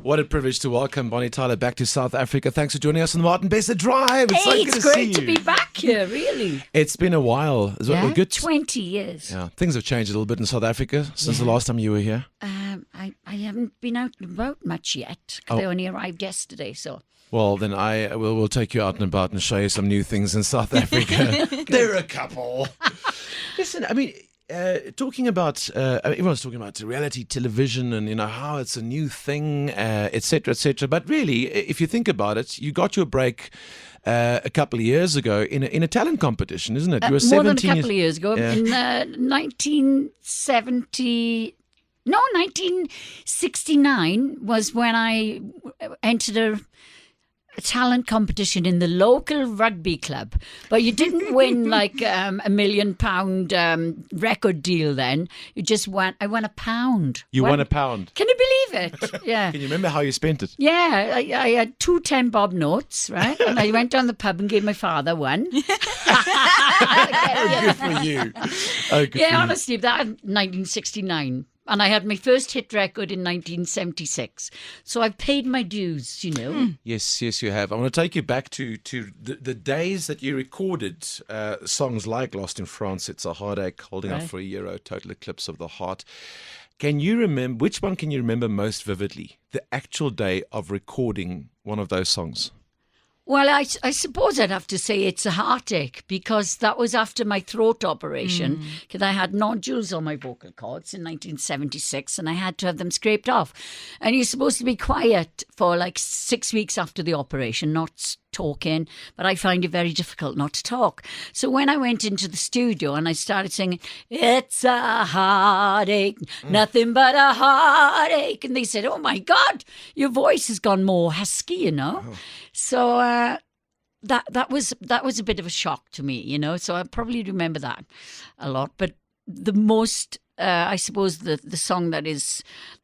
What a privilege to welcome Bonnie Tyler back to South Africa. Thanks for joining us on the Martin Besser Drive. It's so good it's to see great to you. be back here, really. It's been a while. Is Yeah, it good? 20 years. Yeah, things have changed a little bit in South Africa since the last time you were here. I haven't been out and about much yet because I only arrived yesterday. So Well, then we'll take you out and about and show you some new things in South Africa. There are a couple. Listen, I mean, talking about everyone's talking about reality television and how it's a new thing, etc., etc. But really, if you think about it, you got your break a couple of years ago in a talent competition, isn't it? You were more than a 17 couple of years ago, in 1969 was when I entered a talent competition in the local rugby club, but you didn't win like £1 million record deal then. You just won. I won £1. You won £1. Can you believe it? Yeah. Can you remember how you spent it? Yeah, I had 2 10-bob notes, right? And I went down the pub and gave my father one. Good for you. Oh, good for Yeah, you. honestly, that was 1969. And I had my first hit record in 1976. So I've paid my dues, Yes, you have. I want to take you back to the days that you recorded songs like Lost in France, It's a Heartache, Holding Out Right. for a Euro, Total Eclipse of the Heart. Can you remember, which one can you remember most vividly? The actual day of recording one of those songs? Well, I suppose I'd have to say It's a Heartache because that was after my throat operation because I had nodules on my vocal cords in 1976 and I had to have them scraped off. And you're supposed to be quiet for like 6 weeks after the operation, not talking, but I find it very difficult not to talk. So when I went into the studio and I started singing, it's a heartache, nothing but a heartache, and they said, oh my God, your voice has gone more husky, So that was a bit of a shock to me, So I probably remember that a lot. But the most, I suppose, the song that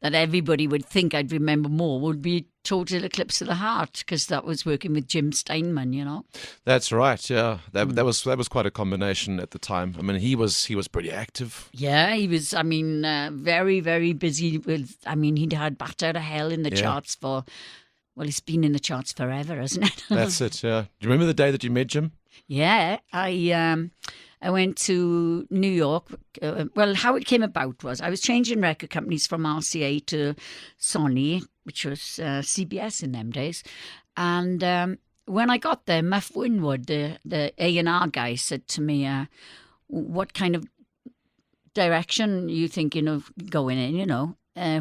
everybody would think I'd remember more would be Total Eclipse of the Heart because that was working with Jim Steinman, That's right. Yeah, that was quite a combination at the time. I mean, he was pretty active. Yeah, he was. I mean, very, very busy with. I mean, he'd had Bat Out of Hell in the charts for. Well, it's been in the charts forever, hasn't it? That's it. Yeah. Do you remember the day that you met Jim? Yeah, I went to New York. Well, how it came about was I was changing record companies from RCA to Sony, which was CBS in them days. And when I got there, Muff Winwood, the A&R guy, said to me, what kind of direction are you thinking of going in,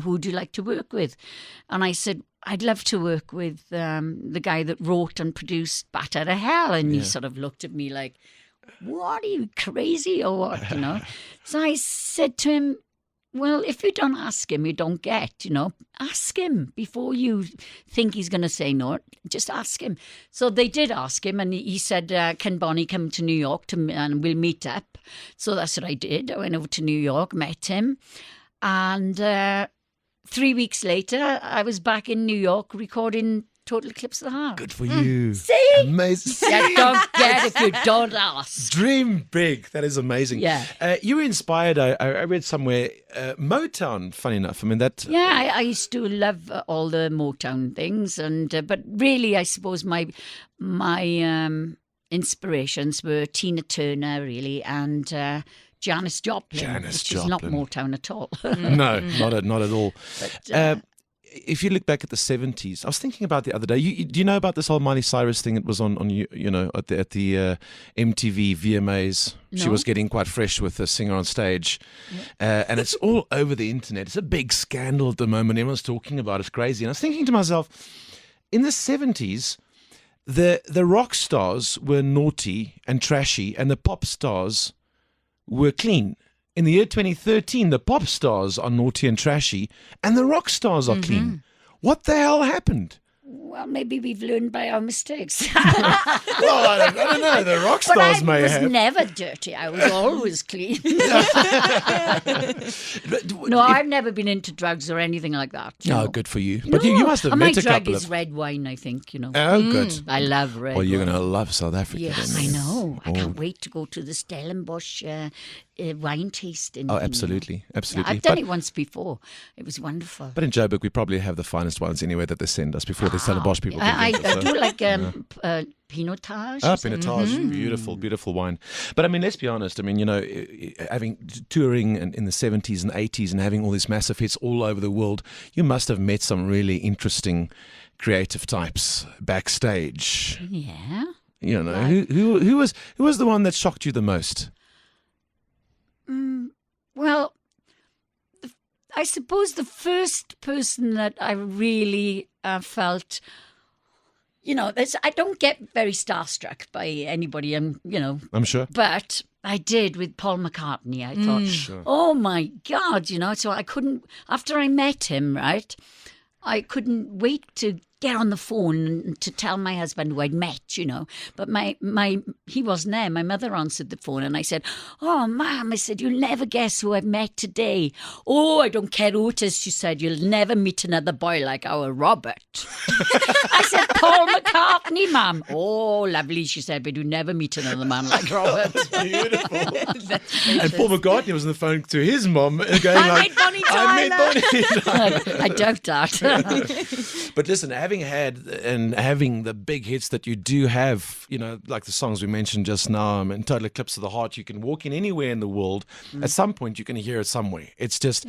who would you like to work with? And I said, I'd love to work with the guy that wrote and produced Bat Out of Hell. And he sort of looked at me like, what, are you crazy or what, So I said to him, well, if you don't ask him, you don't get, Ask him before you think he's going to say no. Just ask him. So they did ask him and he said, can Bonnie come to New York and we'll meet up? So that's what I did. I went over to New York, met him. And 3 weeks later, I was back in New York recording Total Eclipse of the Heart. Good for you. See? Amazing. You don't get if you don't ask. Dream big. That is amazing. Yeah. You were inspired, I read somewhere, Motown, funny enough. I mean, that... Yeah, I used to love all the Motown things. But really, I suppose my inspirations were Tina Turner, really, and... Janis Joplin, which is not Motown at all. No, not at all. But, if you look back at the 70s, I was thinking about the other day. Do you know about this whole Miley Cyrus thing? It was on at the MTV VMAs. No. She was getting quite fresh with a singer on stage, and it's all over the internet. It's a big scandal at the moment. Everyone's talking about it. It's crazy. And I was thinking to myself, in the 70s, the rock stars were naughty and trashy, and the pop stars were clean. In the year 2013, the pop stars are naughty and trashy, and the rock stars are clean. What the hell happened? well, maybe we've learned by our mistakes. Well, I don't know. The rock stars may have. I was never dirty. I was always clean. No, I've never been into drugs or anything like that. Oh, good for you. But you must have met a couple my drug is of... red wine, I think, Oh, good. I love red Well, you're wine. going to love South Africa. Yes, then. I know. I Oh. can't wait to go to the Stellenbosch wine tasting. Oh, thing, absolutely, Yeah, absolutely. I've done it once before. It was wonderful. But in Joburg, we probably have the finest wines anyway that they send us before the Stellenbosch people can I drink it, so. do like Pinotage. Ah, Pinotage, beautiful, beautiful wine. But I mean, let's be honest. I mean, having touring in the 70s and 80s and having all these massive hits all over the world, you must have met some really interesting creative types backstage. Yeah. Who was the one that shocked you the most? Well, I suppose the first person that I really felt, I don't get very starstruck by anybody, I'm sure. but I did with Paul McCartney. I thought, oh my God, so I couldn't, after I met him, right, I couldn't wait to get on the phone and to tell my husband who I'd met, But he wasn't there. My mother answered the phone and I said, oh, Mum, I said, you'll never guess who I've met today. Oh, I don't care who it is, she said, you'll never meet another boy like our Robert. I said, Paul McCartney, Mum. Oh, lovely, she said, but you'll never meet another man like Robert. Beautiful. And Paul McCartney was on the phone to his mom going I like, made Bonnie I made Tyler. Bonnie Tyler. I doubt that. But listen, having the big hits that you do have, like the songs we mentioned just now, and Total Eclipse of the Heart, you can walk in anywhere in the world. At some point, you can hear it somewhere. It's just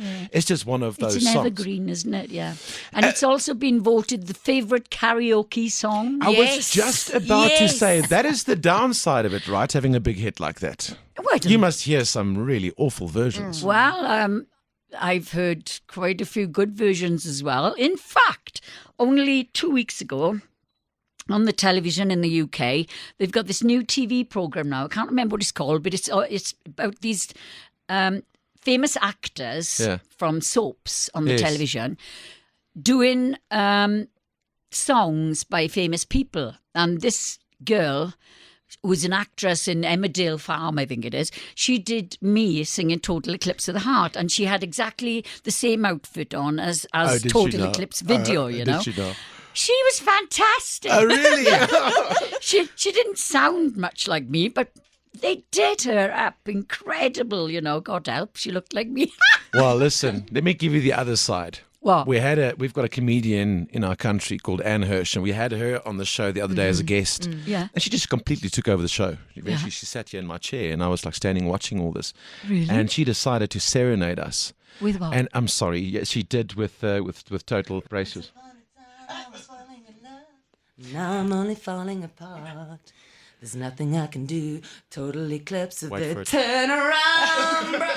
one of those It's an songs. evergreen, isn't it? Yeah. And it's also been voted the favourite karaoke song. I was just about to say, that is the downside of it, right? Having a big hit like that. You must hear some really awful versions. Well, I've heard quite a few good versions as well. In fact, only 2 weeks ago, on the television in the UK, they've got this new TV program now. I can't remember what it's called, but it's about these famous actors from soaps on the television doing songs by famous people. And this girl, who's an actress in Emmerdale Farm, I think it is, she did me singing Total Eclipse of the Heart, and she had exactly the same outfit on as Total Eclipse video, Did she know? She was fantastic. Oh, really? She didn't sound much like me, but they did her up incredible, God help, she looked like me. Well, listen, let me give you the other side. What? We've got a comedian in our country called Anne Hirsch, and we had her on the show the other day as a guest. Yeah. And she just completely took over the show. Eventually, she sat here in my chair, and I was like standing watching all this. Really? And she decided to serenade us. With what? And I'm sorry, she did with Total Braces. Now I'm only falling apart. There's nothing I can do. Total eclipse of Wait for the it. turn around, bruh.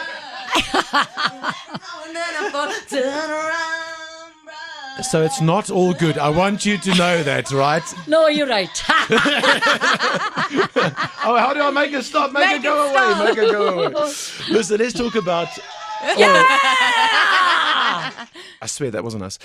And then I fall, turn around, bruh. So it's not all good. I want you to know that, right? No, you're right. Oh, how do I make it stop? Make it go away. Make it go away. Listen, let's talk about. I swear that wasn't us.